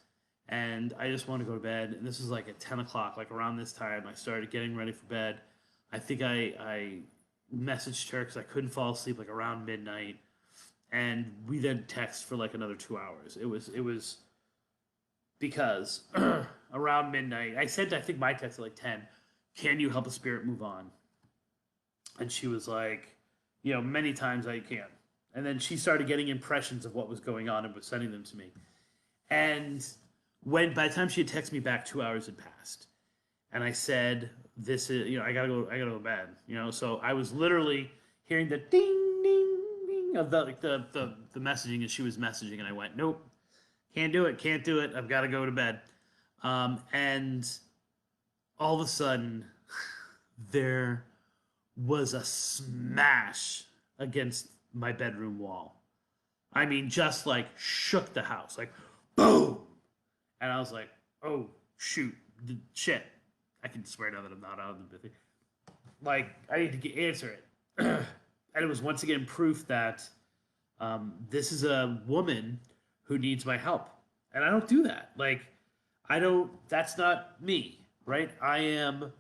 and I just wanted to go to bed. And this was like at 10 o'clock, like around this time. I started getting ready for bed. I think I messaged her because I couldn't fall asleep like around midnight, and we then text for like another 2 hours. It was because around midnight I sent, I think, my text at like 10. "Can you help a spirit move on?" And she was like, many times I can. And then she started getting impressions of what was going on and was sending them to me. And by the time she had texted me back, 2 hours had passed. And I said, "This is, I gotta go to bed." So I was literally hearing the ding, ding, ding of the messaging as she was messaging, and I went, "Nope, can't do it. I've got to go to bed." And all of a sudden, there was a smash against my bedroom wall. I mean, just like shook the house, like boom. And I was like, "Oh shoot, shit!" I can swear now that I'm not out of the thing. Like, I need to answer it. And it was once again proof that this is a woman who needs my help, and I don't do that. Like, I don't. That's not me, right? I am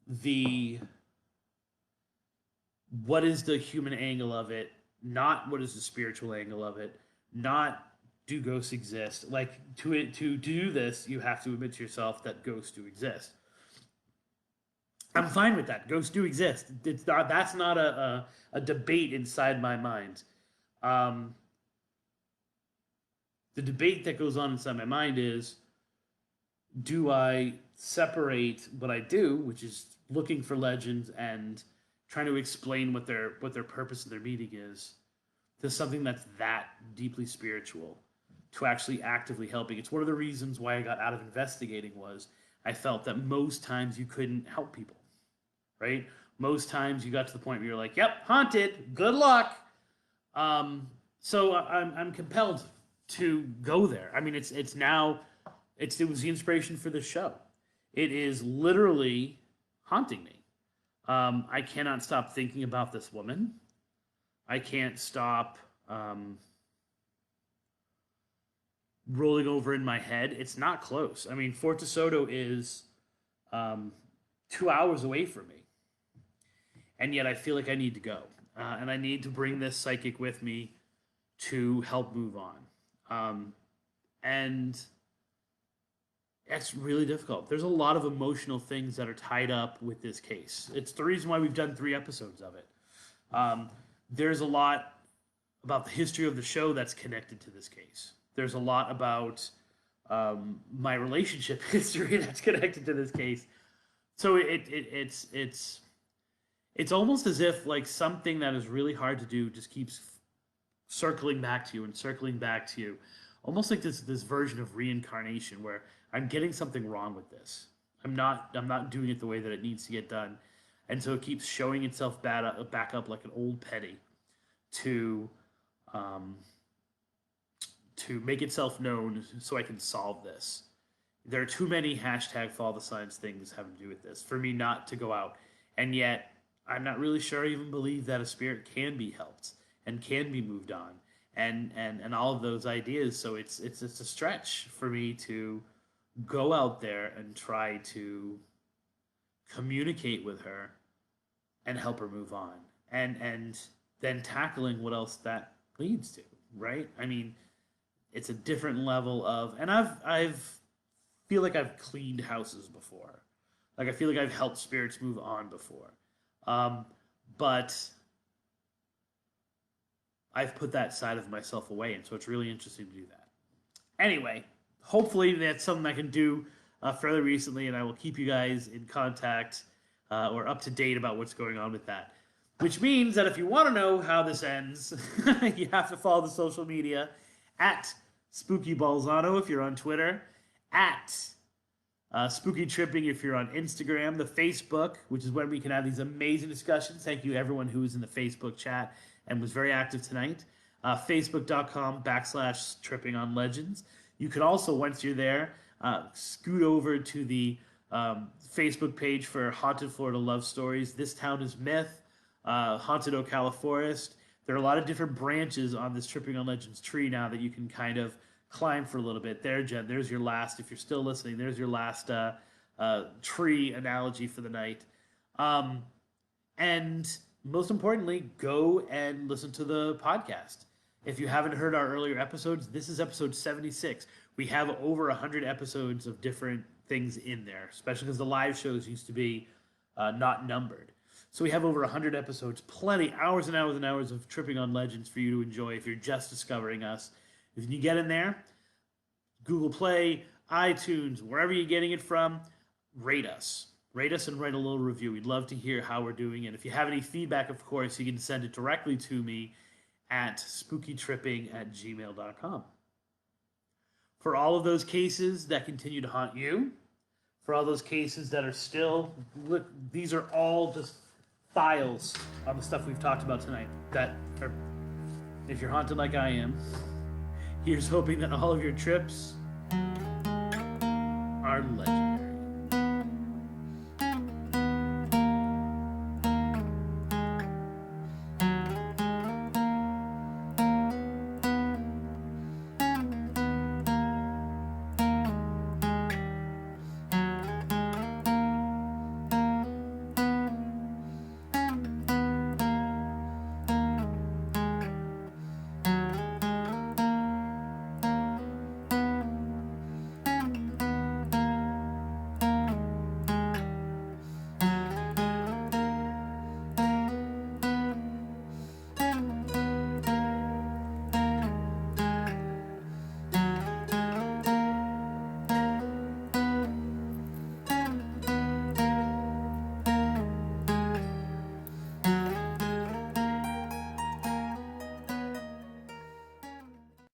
the. What is the human angle of it? Not what is the spiritual angle of it? Not do ghosts exist? Like, to do this, you have to admit to yourself that ghosts do exist. I'm fine with that. Ghosts do exist. It's not. That's not a debate inside my mind. The debate that goes on inside my mind is: do I separate what I do, which is looking for legends and trying to explain what their purpose and their meaning is, to something that's that deeply spiritual, to actually actively helping? It's one of the reasons why I got out of investigating. Was I felt that most times you couldn't help people, right? Most times you got to the point where you're like, "Yep, haunted. Good luck." So I'm compelled to go there. I mean, it was the inspiration for this show. It is literally haunting me. I cannot stop thinking about this woman. I can't stop rolling over in my head. It's not close. I mean, Fort Desoto is 2 hours away from me. And yet I feel like I need to go. And I need to bring this psychic with me to help move on. And it's really difficult. There's a lot of emotional things that are tied up with this case. It's the reason why we've done 3 episodes of it. There's a lot about the history of the show that's connected to this case. There's a lot about my relationship history that's connected to this case. So it's almost as if like something that is really hard to do just keeps circling back to you and circling back to you. Almost like this version of reincarnation where I'm getting something wrong with this. I'm not doing it the way that it needs to get done. And so it keeps showing itself back up like an old penny to make itself known so I can solve this. There are too many #follow the signs things having to do with this for me not to go out. And yet I'm not really sure I even believe that a spirit can be helped and can be moved on and all of those ideas. So it's a stretch for me to go out there and try to communicate with her and help her move on, and then tackling what else that leads to, right? I mean, it's a different level of, and I've feel like I've cleaned houses before. Like, I feel like I've helped spirits move on before. But I've put that side of myself away, and so it's really interesting to do that. Anyway, hopefully that's something I can do fairly recently, and I will keep you guys in contact or up to date about what's going on with that. Which means that if you want to know how this ends, you have to follow the social media at Spooky Balzano if you're on Twitter, at Spooky Tripping if you're on Instagram. The Facebook, which is when we can have these amazing discussions. Thank you everyone who was in the Facebook chat and was very active tonight. Facebook.com/Tripping on Legends. You can also, once you're there, scoot over to the Facebook page for Haunted Florida Love Stories. This Town is Myth, Haunted Ocala Forest. There are a lot of different branches on this Tripping on Legends tree now that you can kind of climb for a little bit. There, Jen, there's your last, if you're still listening, there's your last tree analogy for the night. And most importantly, go and listen to the podcast. If you haven't heard our earlier episodes, this is episode 76. We have over 100 episodes of different things in there, especially because the live shows used to be not numbered. So we have over 100 episodes, plenty, hours and hours and hours of Tripping on Legends for you to enjoy if you're just discovering us. If you get in there, Google Play, iTunes, wherever you're getting it from, rate us. Rate us and write a little review. We'd love to hear how we're doing. And if you have any feedback, of course, you can send it directly to me at spookytripping@gmail.com. For all of those cases that continue to haunt you, for all those cases that are still, look, these are all just files on the stuff we've talked about tonight that are, if you're haunted like I am, here's hoping that all of your trips are legends.